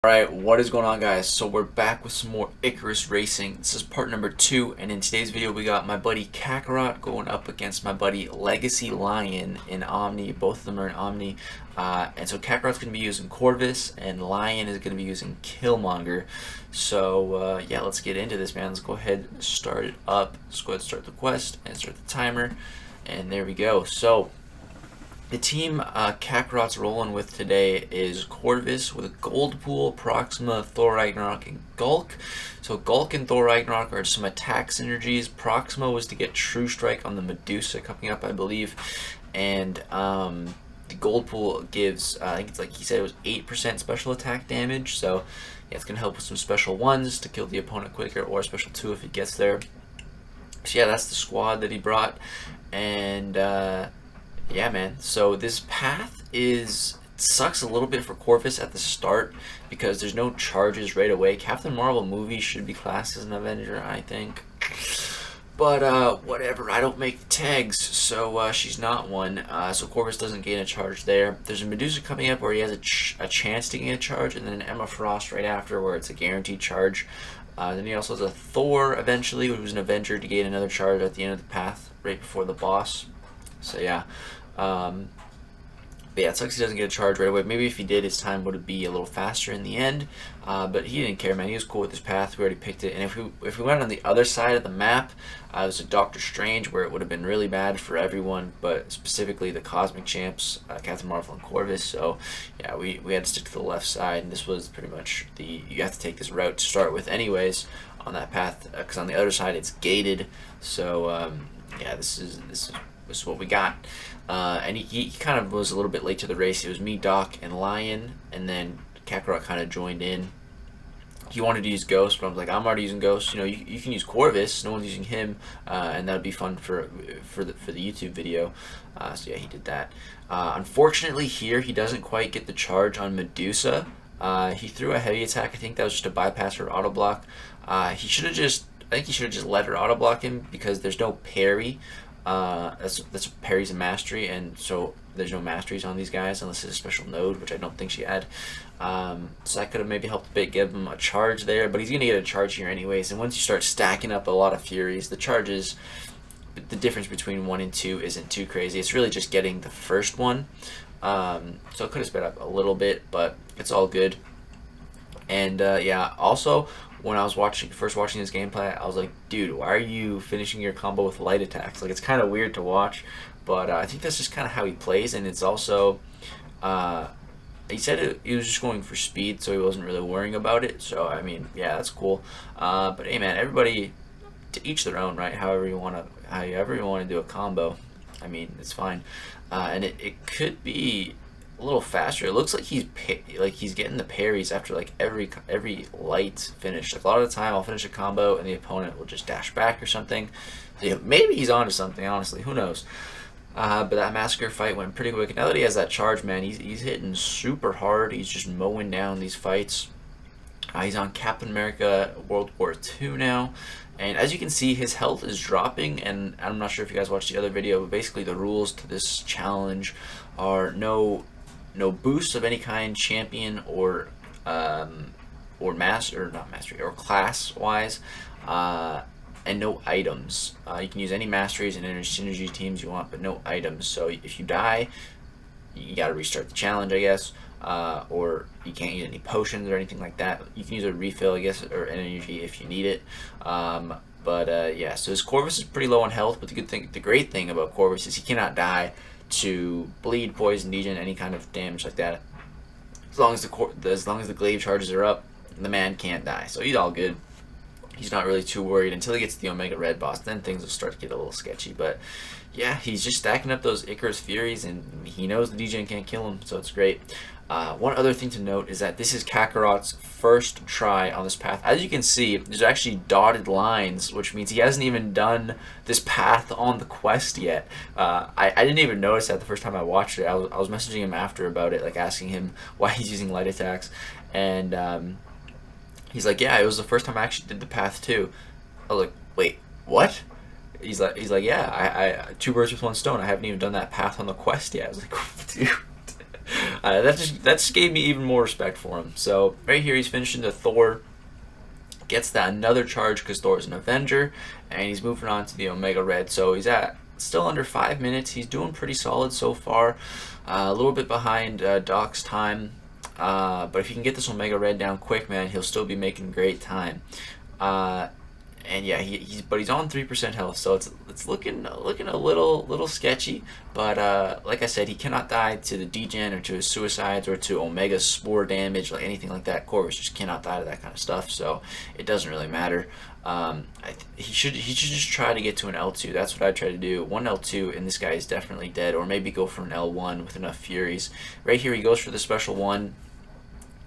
Alright, what is going on, guys? So we're back with some more Icarus racing. This is part number 2, and in today's video we got my buddy Kakarot going up against my buddy Lagacy Lion in Omni. Both of them are in Omni. And so Kakarot's going to be using Corvus, and Lion is going to be using Killmonger. So yeah, let's get into this, man. Let's go ahead and start it up. Let's go ahead and start the quest and start the timer. And there we go. So the team Kakarot's rolling with today is Corvus with Gold Pool, Proxima, Thor Ragnarok, and Gulk. So Gulk and Thor Ragnarok are some attack synergies. Proxima was to get True Strike on the Medusa coming up, I believe. And the Gold Pool gives, I think it's like he said it was 8% special attack damage. So yeah, it's going to help with some special 1s to kill the opponent quicker, or special 2 if it gets there. So yeah, that's the squad that he brought. And yeah, man, so this path sucks a little bit for Corvus at the start because there's no charges right away. Captain Marvel movie should be classed as an Avenger, I think. But whatever, I don't make the tags, so she's not one. So Corvus doesn't gain a charge there. There's a Medusa coming up where he has a chance to gain a charge, and then an Emma Frost right after where it's a guaranteed charge. Then he also has a Thor eventually, who's an Avenger, to gain another charge at the end of the path right before the boss. So yeah. But yeah, it sucks he doesn't get a charge right away. Maybe if he did, his time would be a little faster in the end. But he didn't care, man. He was cool with his path. We already picked it. And if we went on the other side of the map, there's a Doctor Strange where it would have been really bad for everyone, but specifically the Cosmic Champs, Captain Marvel and Corvus. So yeah, we had to stick to the left side, and this was pretty much you have to take this route to start with anyways on that path, because on the other side it's gated. So yeah, this is what we got. And he kind of was a little bit late to the race. It was me, Doc, and Lion, and then Kakarot kind of joined in. He wanted to use Ghost, but I was like, I'm already using Ghost. You know, you can use Corvus. No one's using him, and that'd be fun for the YouTube video. So yeah, he did that. Unfortunately, here he doesn't quite get the charge on Medusa. He threw a heavy attack. I think that was just to bypass her auto block. I think he should have just let her auto block him because there's no parry. That's parries and mastery, and so there's no masteries on these guys unless it's a special node, which I don't think she had. So that could have maybe helped a bit, give him a charge there, but he's gonna get a charge here anyways. And once you start stacking up a lot of furies, the charges, the difference between 1 and 2 isn't too crazy. It's really just getting the first one. So it could have sped up a little bit, but it's all good. And yeah, also when I was first watching this gameplay, I was like, dude, why are you finishing your combo with light attacks? Like, it's kind of weird to watch, but I think that's just kind of how he plays. And it's also, he said he was just going for speed, so he wasn't really worrying about it. So I mean, yeah, that's cool. But hey, man, everybody to each their own, right? However you want to do a combo. I mean, it's fine. And it could be a little faster. It looks like he's getting the parries after like every light finish. Like a lot of the time I'll finish a combo and the opponent will just dash back or something. So, yeah, maybe he's onto something, honestly, who knows. But that Massacre fight went pretty quick. Now that he has that charge, man, he's hitting super hard. He's just mowing down these fights. He's on Captain America World War II now, and as you can see, his health is dropping. And I'm not sure if you guys watched the other video, but basically the rules to this challenge are no boost of any kind, champion or class wise, and no items. You can use any masteries and synergy teams you want, but no items. So if you die, you gotta restart the challenge, I guess, or you can't use any potions or anything like that. You can use a refill, I guess, or energy if you need it. But yeah, so his Corvus is pretty low on health, but the great thing about Corvus is he cannot die to bleed, poison, degen, any kind of damage like that. As long as the glaive charges are up, the man can't die, so he's all good. He's not really too worried until he gets to the Omega Red boss. Then things will start to get a little sketchy. But yeah, he's just stacking up those Icarus Furies, and he knows the degen can't kill him, so it's great. One other thing to note is that this is Kakarot's first try on this path. As you can see, there's actually dotted lines, which means he hasn't even done this path on the quest yet. I didn't even notice that the first time I watched it. I was messaging him after about it, like asking him why he's using light attacks, and he's like, yeah, it was the first time I actually did the path too. I was like, wait, what? He's like, yeah, I 2 birds with 1 stone. I haven't even done that path on the quest yet. I was like, dude. that just gave me even more respect for him. So right here, he's finishing the Thor. Gets that another charge because Thor is an Avenger, and he's moving on to the Omega Red. So he's at still under 5 minutes. He's doing pretty solid so far. A little bit behind Doc's time, but if he can get this Omega Red down quick, man, he'll still be making great time. And yeah, he's on 3% health, so it's looking a little sketchy. But like I said, he cannot die to the degen or to his suicides or to Omega spore damage, like anything like that. Corvus just cannot die to that kind of stuff, so it doesn't really matter. He should just try to get to an L2. That's what I try to do. One L2, and this guy is definitely dead, or maybe go for an L1 with enough Furies. Right here, he goes for the special one.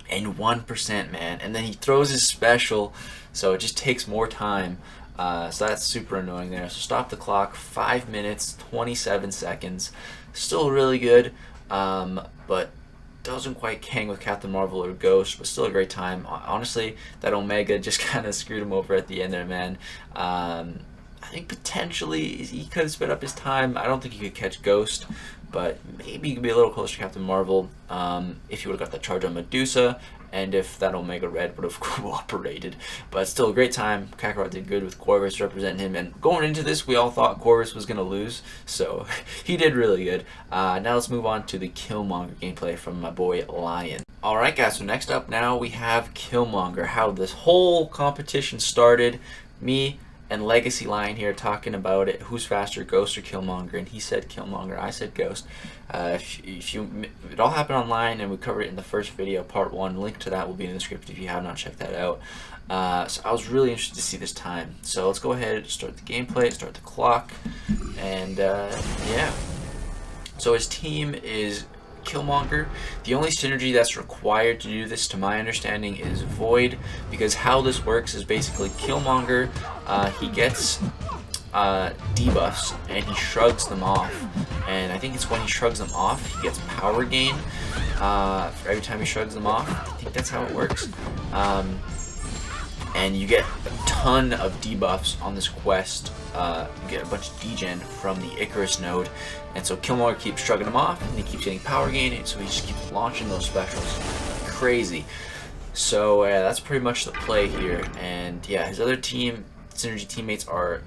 And 1%, man, and then he throws his special, so it just takes more time. So that's super annoying there. So stop the clock. 5 minutes 27 seconds, still really good, but doesn't quite hang with Captain Marvel or Ghost, but still a great time. Honestly, that Omega just kind of screwed him over at the end there, man. I think potentially he could have sped up his time. I don't think he could catch Ghost, but maybe he could be a little closer to Captain Marvel if he would have got that charge on Medusa, and if that Omega Red would have cooperated. But still a great time. Kakarot did good with Corvus representing him, and going into this, we all thought Corvus was going to lose, so he did really good. Now let's move on to the Killmonger gameplay from my boy Lion. Alright guys, so next up now we have Killmonger. How this whole competition started. Me and Lagacy Lion here talking about it. Who's faster, Ghost or Killmonger? And he said Killmonger. I said Ghost. It all happened online, and we covered it in the first video, part 1. Link to that will be in the description if you have not checked that out. So I was really interested to see this time. So let's go ahead and start the gameplay, start the clock, and yeah. So his team is Killmonger. The only synergy that's required to do this, to my understanding, is Void, because how this works is basically Killmonger, he gets debuffs and he shrugs them off, and I think it's when he shrugs them off he gets power gain for every time he shrugs them off. I think that's how it works. And you get a ton of debuffs on this quest. You get a bunch of degen from the Icarus node, and so Killmonger keeps shrugging them off, and he keeps getting power gain, and so he just keeps launching those specials. Crazy. So that's pretty much the play here. And yeah, his other team synergy teammates are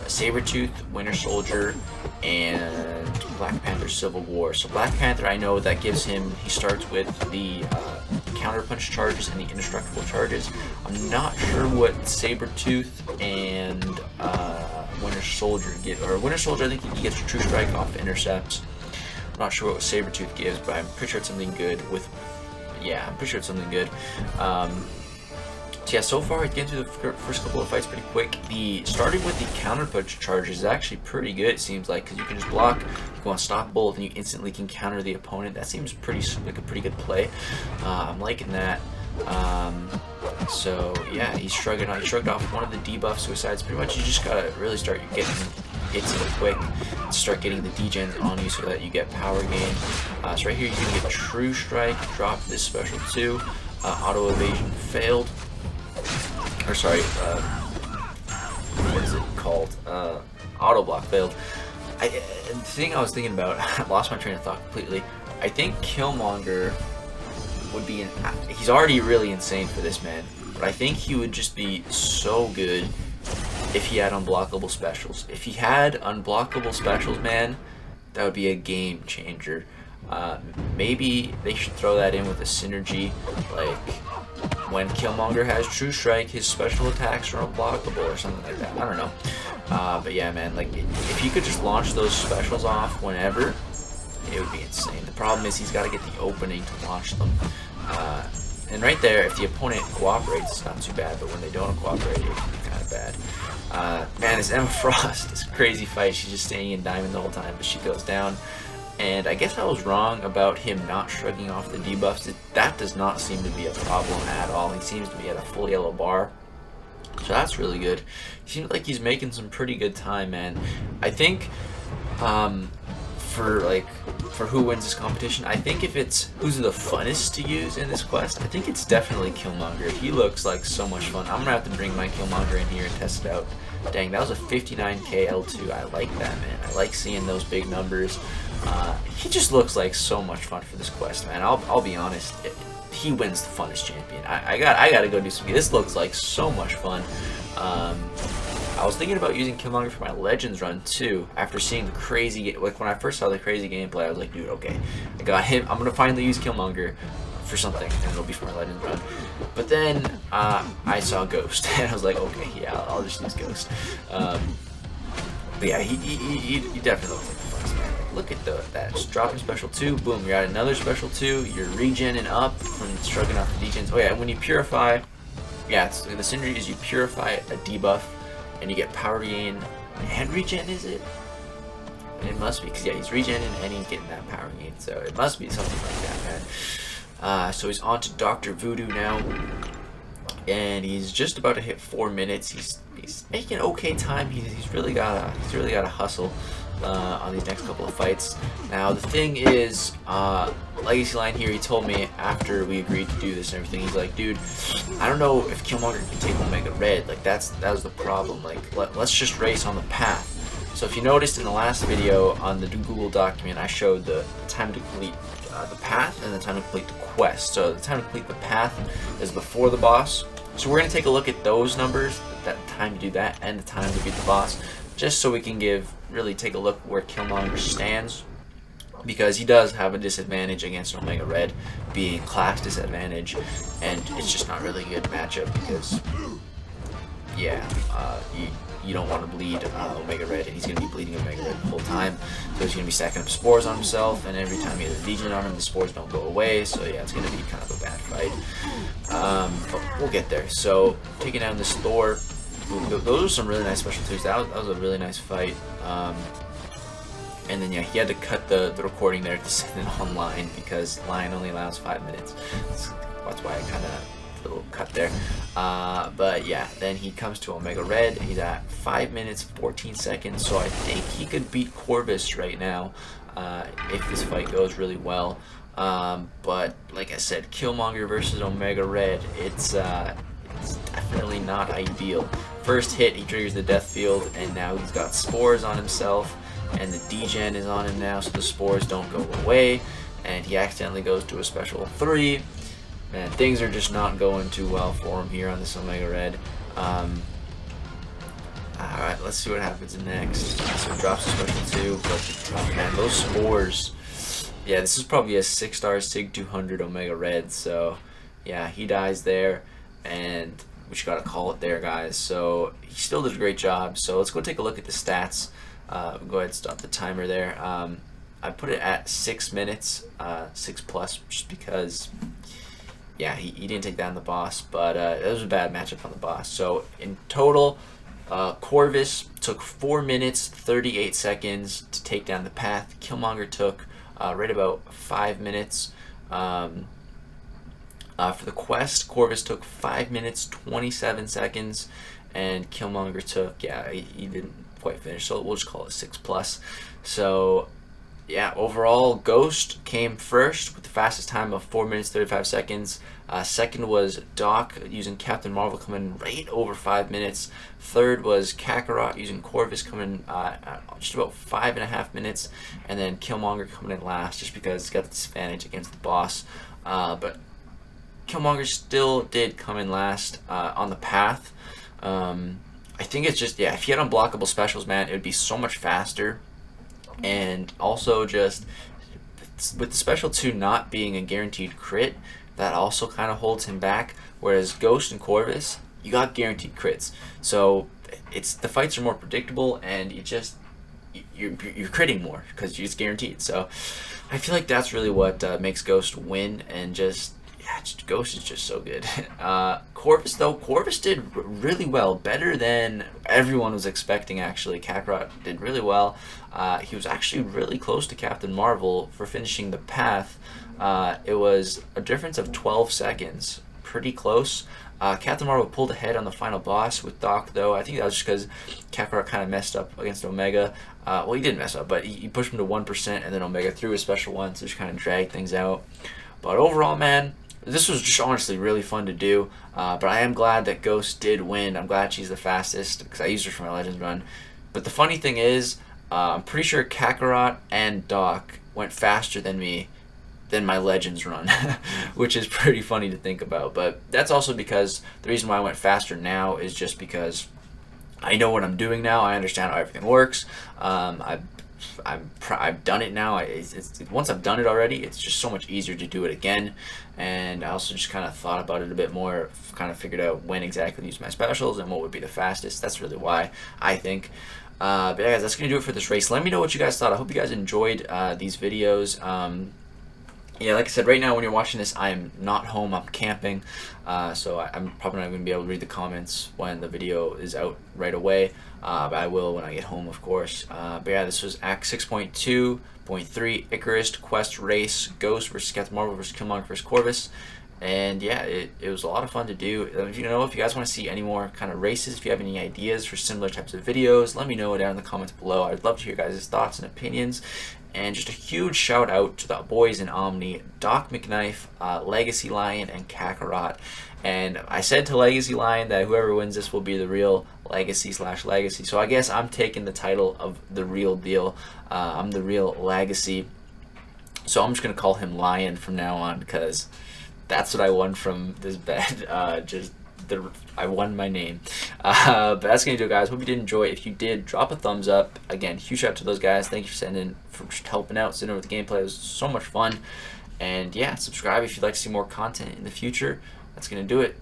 Sabretooth, Winter Soldier, and Black Panther Civil War. So Black Panther, I know that gives him, he starts with the counter punch charges and the indestructible charges. I'm not sure what Sabretooth and Winter Soldier give, or Winter Soldier I think he gets True Strike off intercepts. I'm not sure what Sabretooth gives, but I'm pretty sure it's something good with, yeah, I'm pretty sure it's something good. So yeah, so far getting through the first couple of fights pretty quick. Starting with the counter punch charges is actually pretty good, it seems like, because you can just block, you go unstoppable, and you instantly can counter the opponent. That seems like a pretty good play. I'm liking that. So yeah, he shrugged off one of the debuff suicides. Pretty much, you just gotta really start getting to the quick, start getting the degens on you so that you get power gain. So right here, you're gonna get True Strike, drop this special too. Auto evasion failed. Or sorry, what is it called? Auto block failed. The thing I was thinking about, I lost my train of thought completely. I think Killmonger would be, he's already really insane for this, man, but I think he would just be so good if he had unblockable specials. If he had unblockable specials, man, that would be a game changer. Maybe they should throw that in with a synergy, like when Killmonger has True Strike, his special attacks are unblockable or something like that. I don't know. But yeah, man, like if you could just launch those specials off whenever, it would be insane. The problem is he's got to get the opening to launch them. And right there, if the opponent cooperates, it's not too bad, but when they don't cooperate, it can be kind of bad. Man, this Emma Frost, this crazy fight, she's just staying in Diamond the whole time, but she goes down. And I guess I was wrong about him not shrugging off the debuffs. That does not seem to be a problem at all. He seems to be at a full yellow bar. So that's really good. He seems like he's making some pretty good time, man. I think for who wins this competition, I think if it's who's the funnest to use in this quest, I think it's definitely Killmonger. He looks like so much fun. I'm gonna have to bring my Killmonger in here and test it out Dang, that was a 59k L2. I like that, man. I like seeing those big numbers. He just looks like so much fun for this quest, man. I'll be honest. He wins the funnest champion. I gotta go do some. This looks like so much fun. I was thinking about using Killmonger for my Legends run too. After seeing the crazy, like when I first saw the crazy gameplay, I was like, dude, okay, I got him. I'm gonna finally use Killmonger for something, and it'll be for my Legends run. But then I saw Ghost, and I was like, okay, yeah, I'll just use Ghost. But yeah, he definitely looks like the funnest, man. Look at that. Just dropping special 2, boom, you're at another special 2, you're regenning up from shrugging off the degens. Oh yeah, when you purify, yeah, the synergy is you purify a debuff, and you get power gain and regen, is it? It must be, because yeah, he's regenning and he's getting that power gain, so it must be something like that, man. So he's on to Dr. Voodoo now, and he's just about to hit 4 minutes. He's making okay time. He's really gotta hustle on these next couple of fights. Now the thing is, Legacy Lion here, he told me after we agreed to do this and everything, he's like, dude, I don't know if Killmonger can take Omega Red. Like that was the problem. Like let's just race on the path. So if you noticed in the last video on the Google document, I showed the time to complete the path and the time to complete the quest. So the time to complete the path is before the boss. So we're gonna take a look at those numbers, that time to do that, and the time to beat the boss, just so we can really take a look where Killmonger stands, because he does have a disadvantage against Omega Red, being class disadvantage, and it's just not really a good matchup because, yeah, you don't want to bleed Omega Red, and he's going to be bleeding Omega Red the whole time, so he's going to be stacking up spores on himself, and every time he has a degen on him, the spores don't go away, so yeah, it's going to be kind of a bad fight, but we'll get there. So, taking down this Thor. Those are some really nice special 2s. That was a really nice fight. And then yeah, he had to cut the recording there to send it online because Lion only allows 5 minutes. That's why I kind of did a little cut there. But yeah, then he comes to Omega Red. He's at 5 minutes 14 seconds. So I think he could beat Corvus right now if this fight goes really well. But like I said, Killmonger versus Omega Red. It's definitely not ideal. First hit, he triggers the death field, and now he's got spores on himself, and the degen is on him now, so the spores don't go away, and he accidentally goes to a special 3. Man, things are just not going too well for him here on this Omega Red. Alright, let's see what happens next. So he drops a special 2, but man, those spores. Yeah, this is probably a 6-star Sig 200 Omega Red, so yeah, he dies there. And we just gotta call it there, guys. So he still did a great job. So let's go take a look at the stats. Go ahead and stop the timer there. I put it at 6 minutes, 6+, just because, yeah, he didn't take down the boss, but it was a bad matchup on the boss. So in total, Corvus took 4 minutes 38 seconds to take down the path. Killmonger took right about 5 minutes. For the quest, Corvus took 5 minutes 27 seconds, and Killmonger took, yeah, he didn't quite finish, so we'll just call it 6+. So yeah, overall, Ghost came first with the fastest time of 4 minutes 35 seconds. Second was Doc using Captain Marvel, coming right over 5 minutes. Third was Kakarot using Corvus, coming just about 5.5 minutes, and then Killmonger coming in last just because he's got the disadvantage against the boss. But Killmonger still did come in last on the path. I think it's just, yeah, if he had unblockable specials, man, it would be so much faster. And also just with the special 2 not being a guaranteed crit, that also kind of holds him back. Whereas Ghost and Corvus, you got guaranteed crits. So the fights are more predictable, and you're critting more because you're just guaranteed. So I feel like that's really what makes Ghost win, and just, yeah, Ghost is just so good. Corvus, though, Corvus did really well, better than everyone was expecting, actually. Kakarot did really well. He was actually really close to Captain Marvel for finishing the path. It was a difference of 12 seconds, pretty close. Captain Marvel pulled ahead on the final boss with Doc, though. I think that was just because Kakarot kind of messed up against Omega. Well, he didn't mess up, but he pushed him to 1%, and then Omega threw a special one, so just kind of dragged things out. But overall, man, this was just honestly really fun to do. But I am glad that Ghost did win. I'm glad she's the fastest because I used her for my Legends run. But the funny thing is, I'm pretty sure Kakarot and Doc went faster than me than my Legends run, which is pretty funny to think about. But that's also because the reason why I went faster now is just because I know what I'm doing now. I understand how everything works. I've done it now. Once I've done it already, it's just so much easier to do it again. And I also just kind of thought about it a bit more, kind of figured out when exactly to use my specials and what would be the fastest. That's really why I think. But yeah, guys, that's going to do it for this race. Let me know what you guys thought. I hope you guys enjoyed these videos. Yeah, like I said, right now when you're watching this, I am not home. I'm camping, so I'm probably not going to be able to read the comments when the video is out right away. But I will when I get home, of course. But yeah, this was Act 6.2.3 Icarus Quest Race Ghost versus Captain Marvel versus Killmonger versus Corvus. And yeah, it was a lot of fun to do. If you guys want to see any more kind of races, if you have any ideas for similar types of videos, let me know down in the comments below. I'd love to hear guys' thoughts and opinions. And just a huge shout out to the boys in Omni, Doc McKnife, Lagacy Lion, and Kakarot. And I said to Lagacy Lion that whoever wins this will be the real Legacy/Legacy. So I guess I'm taking the title of the real deal. I'm the real Lagacy. So I'm just going to call him Lion from now on because that's what I won from this bet. I won my name. But that's going to do it, guys. Hope you did enjoy. If you did, drop a thumbs up. Again, huge shout out to those guys. Thank you for just helping out, sitting over the gameplay. It was so much fun. And yeah, subscribe if you'd like to see more content in the future. That's going to do it.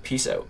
Peace out.